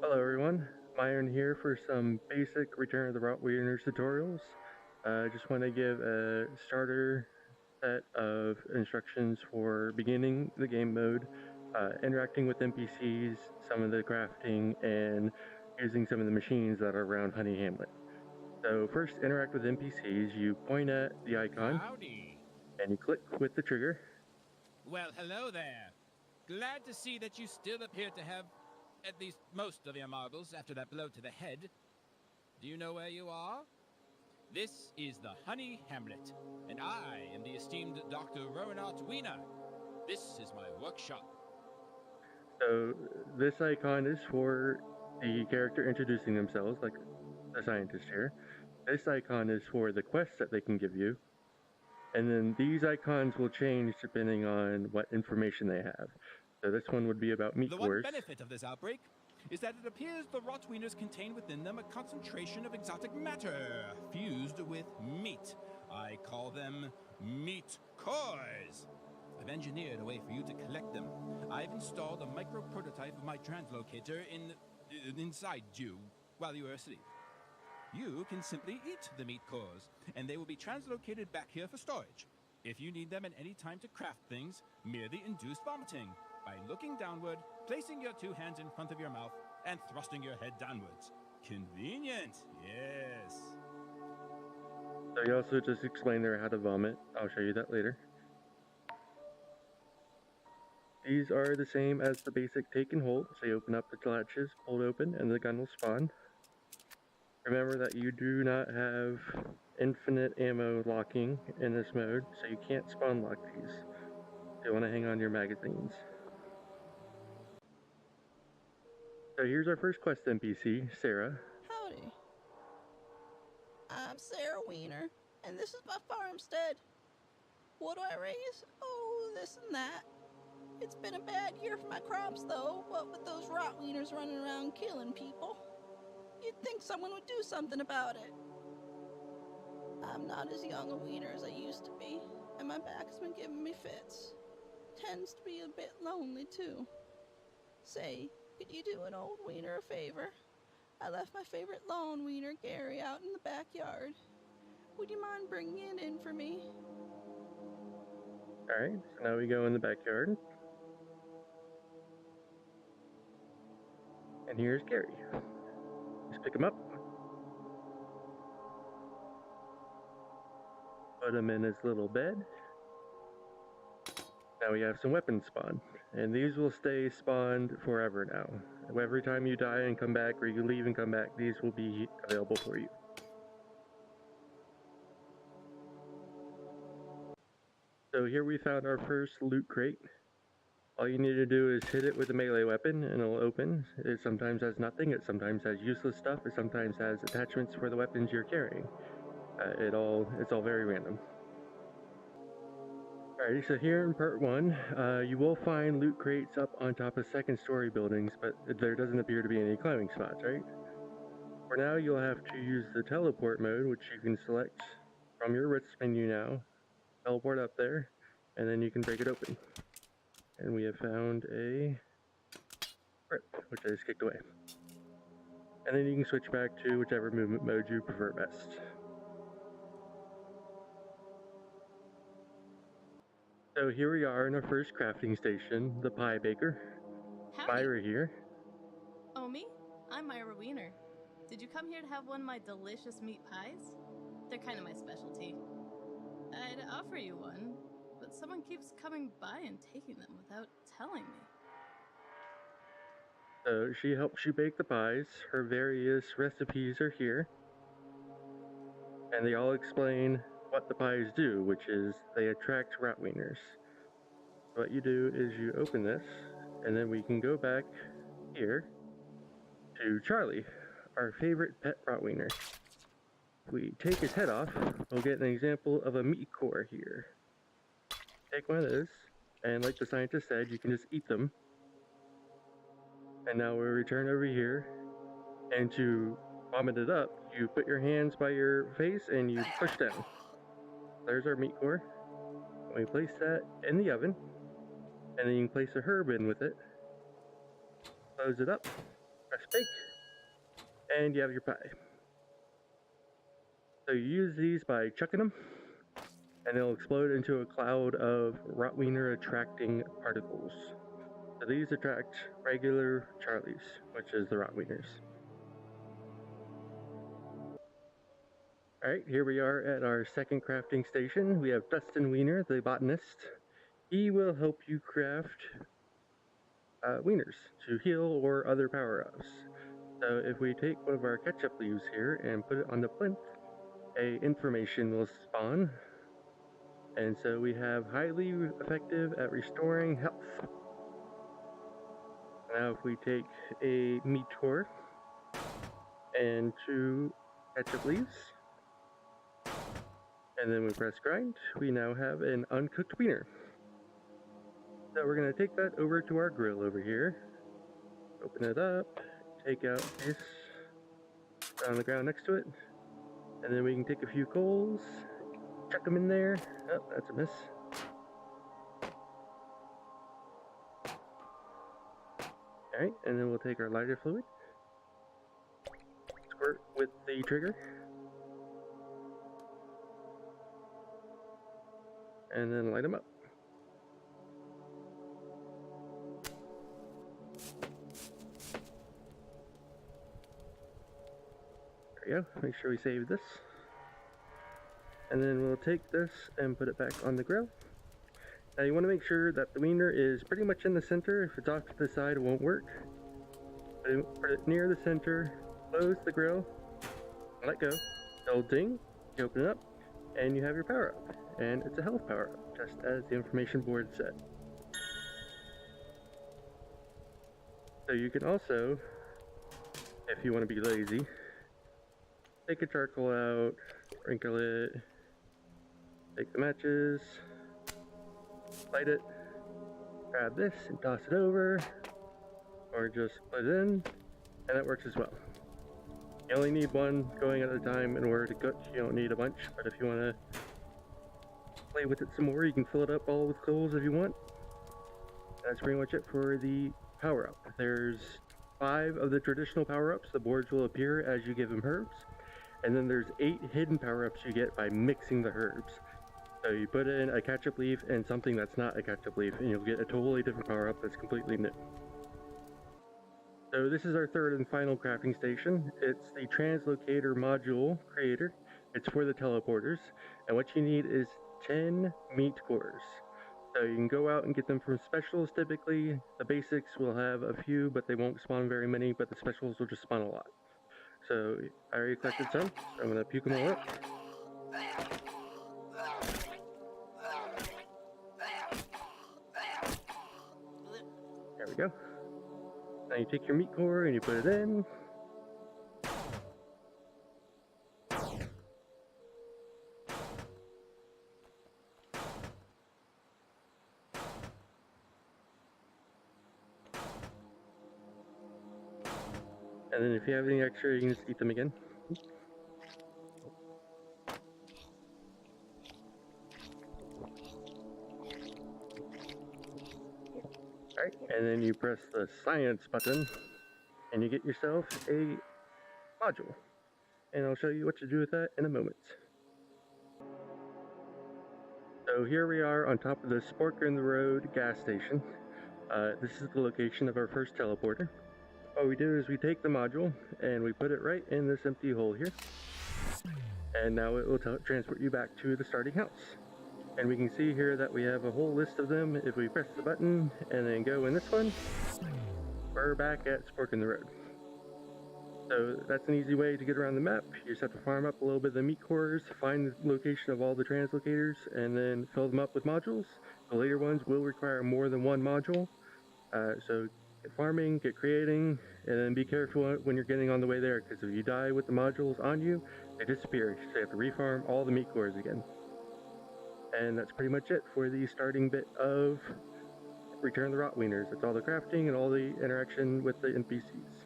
Hello everyone, Myron here for some basic Return of the Rotwieners tutorials. Just want to give a starter set of instructions for beginning the game mode, interacting with NPCs, some of the crafting, and using some of the machines that are around Honey Hamlet. So first, interact with NPCs. You point at the icon, Howdy. and you click with the trigger. Well, hello there. Glad to see that you still appear to have at least most of your marbles after that blow to the head. Do you know where you are? This is the Honey Hamlet, and I am the esteemed Dr. Rotwieners. This is my workshop. So this icon is for the character introducing themselves, like the scientist here. This icon is for the quests that they can give you. And then these icons will change depending on what information they have. So this one would be about meat The one cores. benefit of this outbreak is that it appears the Rotwieners contain within them a concentration of exotic matter fused with meat. I call them meat cores. I've engineered a way for you to collect them. I've installed a micro prototype of my translocator inside you while you are asleep. You can simply eat the meat cores, and they will be translocated back here for storage. If you need them at any time to craft things, merely induce vomiting by looking downward, placing your two hands in front of your mouth, and thrusting your head downwards. Convenient, yes. So you also just explained there how to vomit. I'll show you that later. These are the same as the basic take and hold. So you open up the latches, hold open, and the gun will spawn. Remember that you do not have infinite ammo locking in this mode, so you can't spawn lock these. So you want to hang on to your magazines. So here's our first quest NPC, Sarah. Howdy. I'm Sarah Wiener, and this is my farmstead. What do I raise? Oh, this and that. It's been a bad year for my crops, though, what with those Rotwieners running around killing people. You'd think someone would do something about it. I'm not as young a wiener as I used to be, and my back's been giving me fits. Tends to be a bit lonely, too. Say, could you do an old wiener a favor? I left my favorite lawn wiener, Gary, out in the backyard. Would you mind bringing it in for me? Alright, so now we go in the backyard. And here's Gary. Just pick him up. Put him in his little bed. Now we have some weapons spawned. And these will stay spawned forever now. Every time you die and come back, or you leave and come back, these will be available for you. So here we found our first loot crate. All you need to do is hit it with a melee weapon and it'll open. It sometimes has nothing, it sometimes has useless stuff, it sometimes has attachments for the weapons you're carrying. It's all very random. Alrighty, so here in part 1, you will find loot crates up on top of second story buildings, but there doesn't appear to be any climbing spots, right? For now, you'll have to use the teleport mode, which you can select from your wrist menu now. Teleport up there, and then you can break it open. And we have found a grip, which I just kicked away. And then you can switch back to whichever movement mode you prefer best. So here we are in our first crafting station, the pie baker. Howdy. Myra here. Oh, me? I'm Myra Wiener. Did you come here to have one of my delicious meat pies? They're kind of my specialty. I'd offer you one, but someone keeps coming by and taking them without telling me. So she helps you bake the pies. Her various recipes are here. And they all explain what the pies do, which is they attract Rotwieners. What you do is you open this, and then we can go back here to Charlie, our favorite pet Rotwiener. If we take his head off, we'll get an example of a meat core here. Take one of those, and like the scientist said, you can just eat them. And now we'll return over here, and to vomit it up, you put your hands by your face and you push down. There's our meat core. We place that in the oven, and then you can place a herb in with it. Close it up, press bake, and you have your pie. So you use these by chucking them, and they'll explode into a cloud of Rotwiener attracting particles. So these attract regular Charlies, which is the Rotwieners. Alright, here we are at our second crafting station. We have Dustin Wiener, the botanist. He will help you craft wieners to heal or other power-ups. So if we take one of our ketchup leaves here and put it on the plinth, a information will spawn. And so we have highly effective at restoring health. Now if we take a meat core and 2 ketchup leaves, and then we press grind, we now have an uncooked wiener. So we're going to take that over to our grill over here, open it up, take out this on the ground next to it, and then we can take a few coals, chuck them in there. Oh, that's a miss. Alright, and then we'll take our lighter fluid, squirt with the trigger, and then light them up. There we go. Make sure we save this. And then we'll take this and put it back on the grill. Now you want to make sure that the wiener is pretty much in the center. If it's off to the side, it won't work. Put it near the center, close the grill, let go. It'll ding, you open it up, and you have your power up. And it's a health power up, just as the information board said. So you can also, if you want to be lazy, take a charcoal out, sprinkle it, take the matches, light it, grab this and toss it over, or just put it in, and that works as well. You only need one going at a time in order to cook. You don't need a bunch, but if you want to play with it some more, you can fill it up all with coals if you want. That's pretty much it for the power-up. There's 5 of the traditional power-ups. The boards will appear as you give them herbs. And then there's 8 hidden power-ups you get by mixing the herbs. So you put in a ketchup leaf and something that's not a ketchup leaf, and you'll get a totally different power-up that's completely new. So this is our third and final crafting station. It's the Translocator Module creator. It's for the teleporters. And what you need is 10 meat cores. So you can go out and get them from specials typically. The basics will have a few, but they won't spawn very many, but the specials will just spawn a lot. So I already collected some, so I'm going to puke them all up. There we go. Now you take your meat core and you put it in. And then if you have any extra, you can just eat them again. Alright, and then you press the science button, and you get yourself a module. And I'll show you what to do with that in a moment. So here we are on top of the Spork in the Road gas station. This is the location of our first teleporter. What we do is we take the module and we put it right in this empty hole here. And now it will transport you back to the starting house. And we can see here that we have a whole list of them. If we press the button and then go in this one, we're back at Spork in the Road. So that's an easy way to get around the map. You just have to farm up a little bit of the meat cores, find the location of all the translocators, and then fill them up with modules. The later ones will require more than one module. So get farming, get creating, and then be careful when you're getting on the way there, because if you die with the modules on you, they disappear. So you have to refarm all the meat cores again. And that's pretty much it for the starting bit of Return the Rotwieners. It's all the crafting and all the interaction with the NPCs.